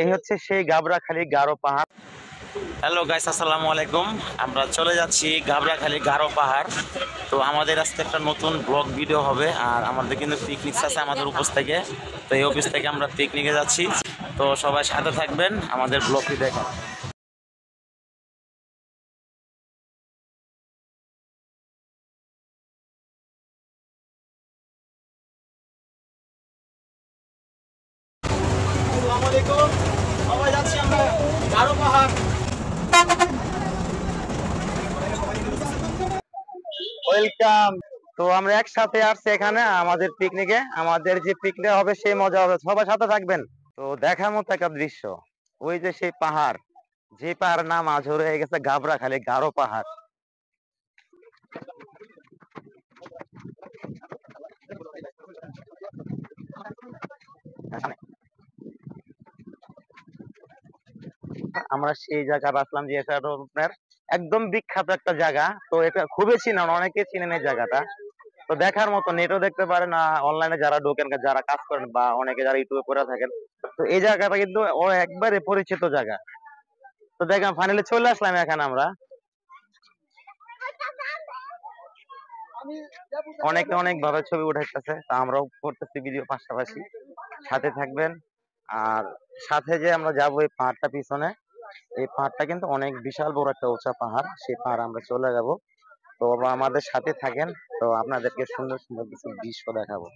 এই হচ্ছে সেই গাবড়াখালী গারো পাহাড়। হ্যালো গাইস, আসসালামু আলাইকুম। আমরা চলে যাচ্ছি গাবড়াখালী গারো পাহাড়। তো আমাদের আজকে একটা নতুন ব্লগ ভিডিও হবে, আর আমাদের কিন্তু পিকনিক আছে আমাদের অফিস থেকে। তো এই অফিস থেকে আমরা পিকনিকে যাচ্ছি। তো সবাই সাথে থাকবেন, আমাদের ব্লগটি দেখেন। আসসালামু আলাইকুম, সবাই যাচ্ছি আমরা গারো পাহাড়। ওয়েলকাম। তো আমরা একসাথে আসছি এখানে আমাদের পিকনিকে। আমাদের যে পিকনিক হবে সেই মজা হবে, সবার সাথে থাকবেন। তো দেখার মতো একটা দৃশ্য, ওই যে সেই পাহাড়, যে পাহাড় নাম আজ হয়ে গেছে গাবড়াখালী গারো পাহাড়। আমরা সেই জায়গায় আসলাম যে এটা হলো আপনার একদম বিখ্যাত একটা জায়গা। তো এটা খুবই চিনেন, অনেকে চিনেন এই জায়গাটা। তো দেখার মতো, নেটও দেখতে পারেন, অনলাইনে যারা ঢোকেন, যারা কাজ করেন, বা অনেকে যারা ইউটিউবে করে থাকেন। তো এই জায়গাটা কিন্তু ও একবারে পরিচিত জায়গা। তো দেখেন ফাইনালি চলে আসলাম এখানে আমরা। অনেকে অনেক ভাবে ছবি উঠাইতেছে, তা আমরাও করতেছি ভিডিও পাশাপাশি। সাথে থাকবেন। আর সাথে যে আমরা যাবো এই পাহাড়টা পিছনে, এই পাহাড়টা কিন্তু অনেক বিশাল বড় একটা উঁচা পাহাড়। সেই পাহাড় আমরা চলে যাব। তো আমাদের সাথে থাকেন। তো আপনাদেরকে সুন্দর সুন্দর কিছু দৃশ্য দেখাবো।